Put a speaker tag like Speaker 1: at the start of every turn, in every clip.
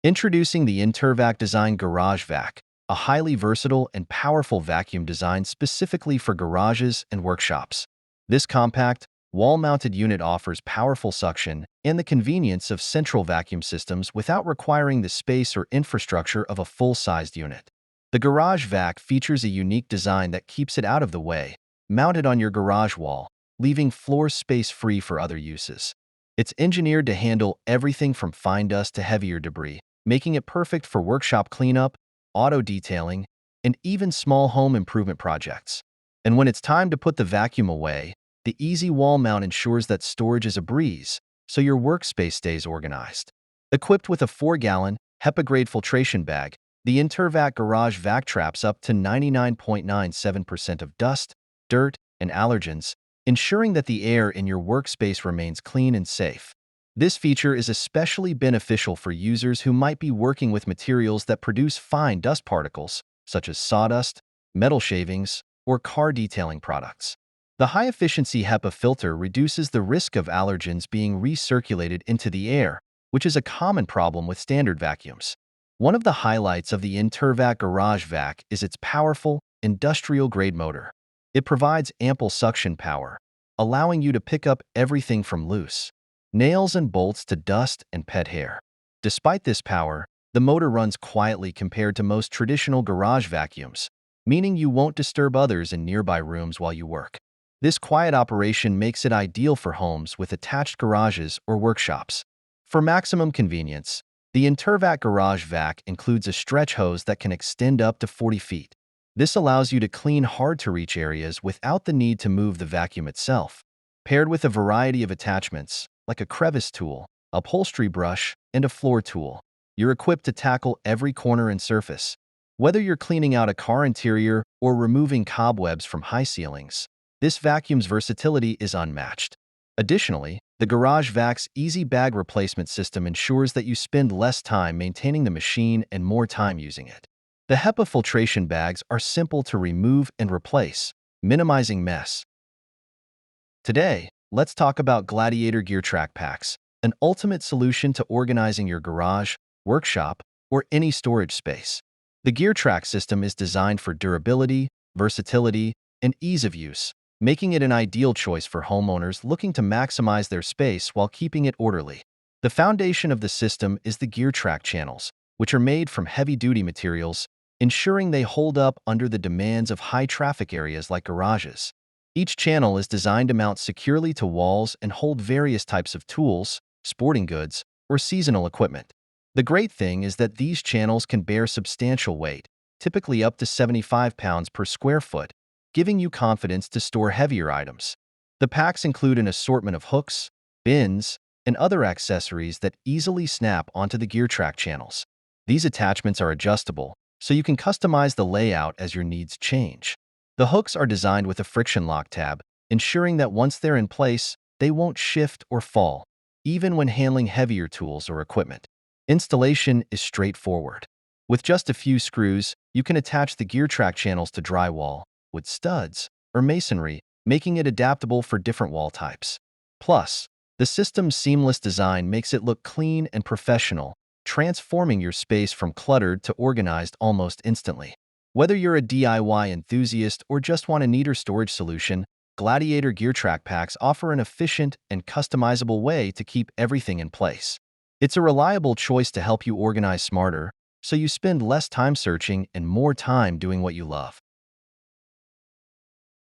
Speaker 1: Introducing the InterVac Design Garage Vac, a highly versatile and powerful vacuum designed specifically for garages and workshops. This compact, wall-mounted unit offers powerful suction and the convenience of central vacuum systems without requiring the space or infrastructure of a full-sized unit. The Garage Vac features a unique design that keeps it out of the way, mounted on your garage wall, leaving floor space free for other uses. It's engineered to handle everything from fine dust to heavier debris, making it perfect for workshop cleanup, auto detailing, and even small home improvement projects. And when it's time to put the vacuum away, the easy wall mount ensures that storage is a breeze, so your workspace stays organized. Equipped with a 4-gallon, HEPA-grade filtration bag, the InterVac Garage Vac traps up to 99.97% of dust, dirt, and allergens, ensuring that the air in your workspace remains clean and safe. This feature is especially beneficial for users who might be working with materials that produce fine dust particles, such as sawdust, metal shavings, or car detailing products. The high-efficiency HEPA filter reduces the risk of allergens being recirculated into the air, which is a common problem with standard vacuums. One of the highlights of the InterVac Garage Vac is its powerful, industrial-grade motor. It provides ample suction power, allowing you to pick up everything from loose nails and bolts to dust and pet hair. Despite this power, the motor runs quietly compared to most traditional garage vacuums, meaning you won't disturb others in nearby rooms while you work. This quiet operation makes it ideal for homes with attached garages or workshops. For maximum convenience, the InterVac Garage Vac includes a stretch hose that can extend up to 40 feet. This allows you to clean hard-to-reach areas without the need to move the vacuum itself. Paired with a variety of attachments, like a crevice tool, upholstery brush, and a floor tool, you're equipped to tackle every corner and surface. Whether you're cleaning out a car interior or removing cobwebs from high ceilings, this vacuum's versatility is unmatched. Additionally, the Garage Vac's easy bag replacement system ensures that you spend less time maintaining the machine and more time using it. The HEPA filtration bags are simple to remove and replace, minimizing mess. Today, let's talk about Gladiator GearTrack Packs, an ultimate solution to organizing your garage, workshop, or any storage space. The GearTrack system is designed for durability, versatility, and ease of use, making it an ideal choice for homeowners looking to maximize their space while keeping it orderly. The foundation of the system is the GearTrack channels, which are made from heavy-duty materials, ensuring they hold up under the demands of high-traffic areas like garages. Each channel is designed to mount securely to walls and hold various types of tools, sporting goods, or seasonal equipment. The great thing is that these channels can bear substantial weight, typically up to 75 pounds per square foot, giving you confidence to store heavier items. The packs include an assortment of hooks, bins, and other accessories that easily snap onto the GearTrack channels. These attachments are adjustable, so you can customize the layout as your needs change. The hooks are designed with a friction lock tab, ensuring that once they're in place, they won't shift or fall, even when handling heavier tools or equipment. Installation is straightforward. With just a few screws, you can attach the GearTrack channels to drywall, wood studs, or masonry, making it adaptable for different wall types. Plus, the system's seamless design makes it look clean and professional, transforming your space from cluttered to organized almost instantly. Whether you're a DIY enthusiast or just want a neater storage solution, Gladiator GearTrack Packs offer an efficient and customizable way to keep everything in place. It's a reliable choice to help you organize smarter, so you spend less time searching and more time doing what you love.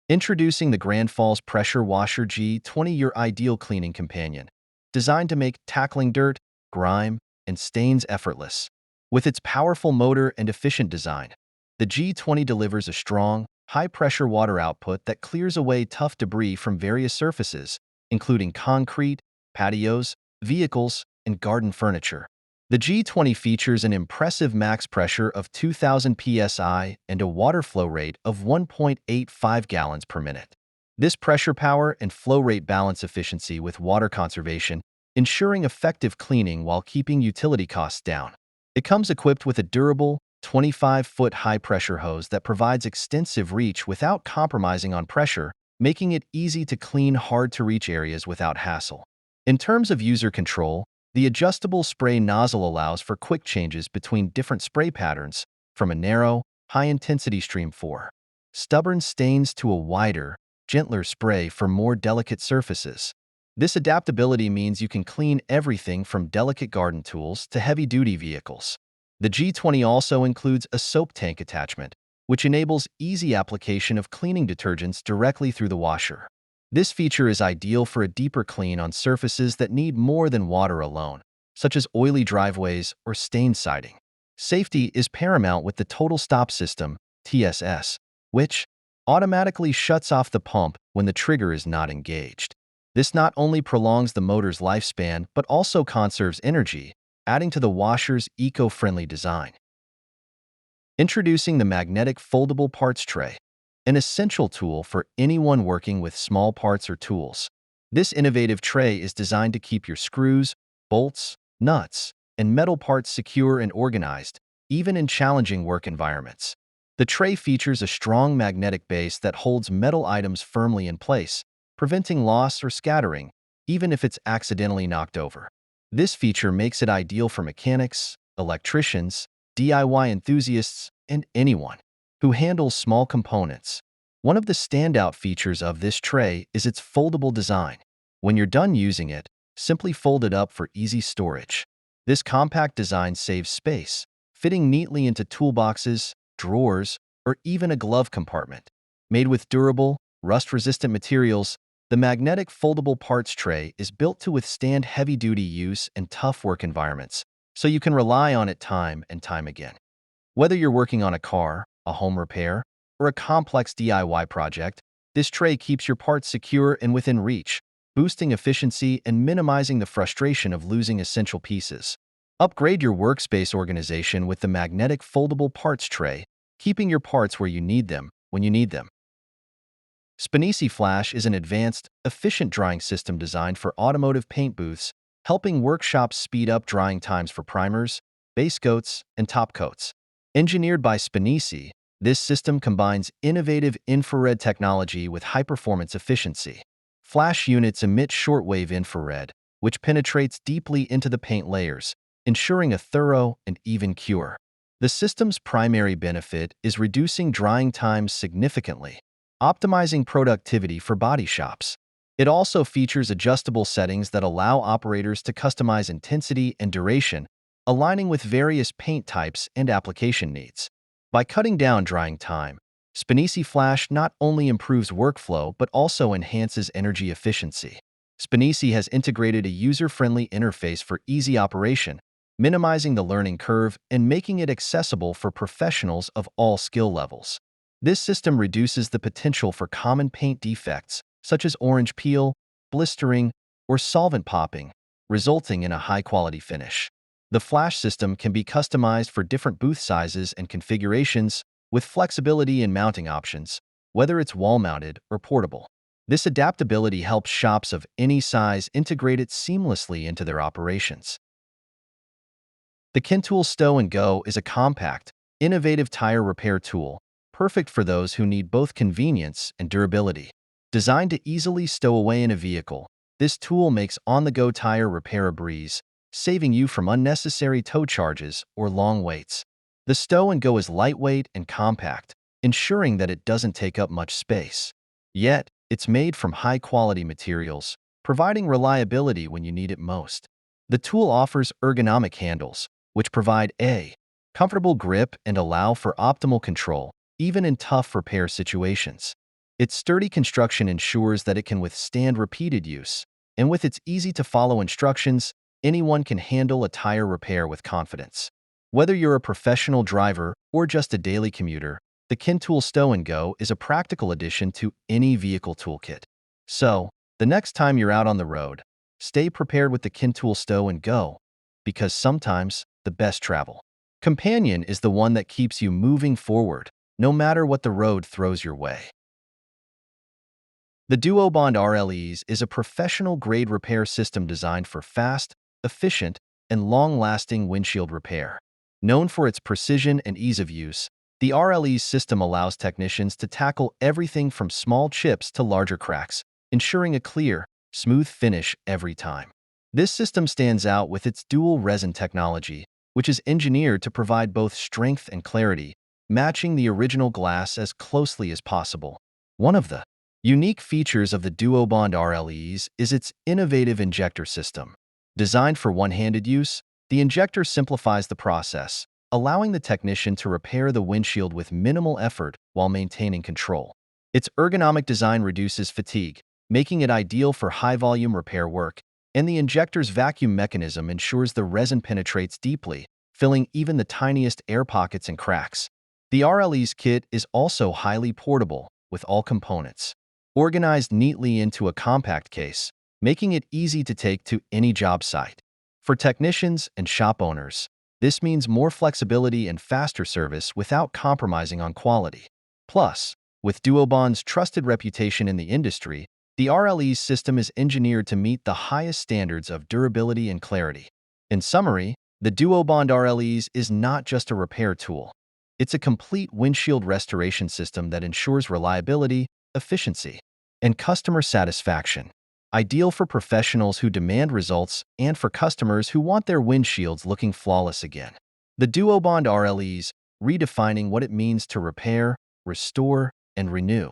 Speaker 1: Introducing the Grandfalls Pressure Washer G20, your ideal cleaning companion, designed to make tackling dirt, grime, and stains effortless. With its powerful motor and efficient design, the G20 delivers a strong, high-pressure water output that clears away tough debris from various surfaces, including concrete, patios, vehicles, and garden furniture. The G20 features an impressive max pressure of 2,000 psi and a water flow rate of 1.85 gallons per minute. This pressure power and flow rate balance efficiency with water conservation, ensuring effective cleaning while keeping utility costs down. It comes equipped with a durable, 25-foot high-pressure hose that provides extensive reach without compromising on pressure, making it easy to clean hard-to-reach areas without hassle. In terms of user control, The adjustable spray nozzle allows for quick changes between different spray patterns, from a narrow, high-intensity stream for stubborn stains to a wider, gentler spray for more delicate surfaces. This adaptability means you can clean everything from delicate garden tools to heavy-duty vehicles. The G20 also includes a soap tank attachment, which enables easy application of cleaning detergents directly through the washer. This feature is ideal for a deeper clean on surfaces that need more than water alone, such as oily driveways or stained siding. Safety is paramount with the Total Stop System, TSS, which automatically shuts off the pump when the trigger is not engaged. This not only prolongs the motor's lifespan but also conserves energy, adding to the washer's eco-friendly design. Introducing the magnetic foldable parts tray, an essential tool for anyone working with small parts or tools. This innovative tray is designed to keep your screws, bolts, nuts, and metal parts secure and organized, even in challenging work environments. The tray features a strong magnetic base that holds metal items firmly in place, preventing loss or scattering, even if it's accidentally knocked over. This feature makes it ideal for mechanics, electricians, DIY enthusiasts, and anyone who handles small components. One of the standout features of this tray is its foldable design. When you're done using it, simply fold it up for easy storage. This compact design saves space, fitting neatly into toolboxes, drawers, or even a glove compartment. Made with durable, rust-resistant materials, the magnetic foldable parts tray is built to withstand heavy-duty use and tough work environments, so you can rely on it time and time again. Whether you're working on a car, a home repair, or a complex DIY project, this tray keeps your parts secure and within reach, boosting efficiency and minimizing the frustration of losing essential pieces. Upgrade your workspace organization with the magnetic foldable parts tray, keeping your parts where you need them when you need them. Spinisi Flash is an advanced, efficient drying system designed for automotive paint booths, helping workshops speed up drying times for primers, base coats, and top coats. Engineered by Spinisi, this system combines innovative infrared technology with high-performance efficiency. Flash units emit shortwave infrared, which penetrates deeply into the paint layers, ensuring a thorough and even cure. The system's primary benefit is reducing drying times significantly, optimizing productivity for body shops. It also features adjustable settings that allow operators to customize intensity and duration, aligning with various paint types and application needs. By cutting down drying time, Spinisi Flash not only improves workflow but also enhances energy efficiency. Spinisi has integrated a user-friendly interface for easy operation, minimizing the learning curve and making it accessible for professionals of all skill levels. This system reduces the potential for common paint defects, such as orange peel, blistering, or solvent popping, resulting in a high-quality finish. The Flash system can be customized for different booth sizes and configurations, with flexibility in mounting options, whether it's wall-mounted or portable. This adaptability helps shops of any size integrate it seamlessly into their operations. The Kentool Stow and Go is a compact, innovative tire repair tool, perfect for those who need both convenience and durability. Designed to easily stow away in a vehicle, this tool makes on-the-go tire repair a breeze, saving you from unnecessary tow charges or long waits. The Stow and Go is lightweight and compact, ensuring that it doesn't take up much space. Yet, it's made from high-quality materials, providing reliability when you need it most. The tool offers ergonomic handles, which provide a comfortable grip and allow for optimal control, even in tough repair situations. Its sturdy construction ensures that it can withstand repeated use, and with its easy-to-follow instructions, anyone can handle a tire repair with confidence. Whether you're a professional driver or just a daily commuter, the Kentool Stow and Go is a practical addition to any vehicle toolkit. So, the next time you're out on the road, stay prepared with the Kentool Stow and Go, because sometimes the best travel companion is the one that keeps you moving forward, no matter what the road throws your way. The DuoBond RLEs is a professional-grade repair system designed for fast, efficient, and long-lasting windshield repair. Known for its precision and ease of use, the RLE's system allows technicians to tackle everything from small chips to larger cracks, ensuring a clear, smooth finish every time. This system stands out with its dual resin technology, which is engineered to provide both strength and clarity, matching the original glass as closely as possible. One of the unique features of the DuoBond RLEs is its innovative injector system. Designed for one-handed use, the injector simplifies the process, allowing the technician to repair the windshield with minimal effort while maintaining control. Its ergonomic design reduces fatigue, making it ideal for high-volume repair work, and the injector's vacuum mechanism ensures the resin penetrates deeply, filling even the tiniest air pockets and cracks. The RLE's kit is also highly portable, with all components organized neatly into a compact case, making it easy to take to any job site. For technicians and shop owners, this means more flexibility and faster service without compromising on quality. Plus, with DuoBond's trusted reputation in the industry, the RLE's system is engineered to meet the highest standards of durability and clarity. In summary, the DuoBond RLEs is not just a repair tool. It's a complete windshield restoration system that ensures reliability, efficiency, and customer satisfaction. Ideal for professionals who demand results and for customers who want their windshields looking flawless again. The DuoBond RLEs, redefining what it means to repair, restore, and renew.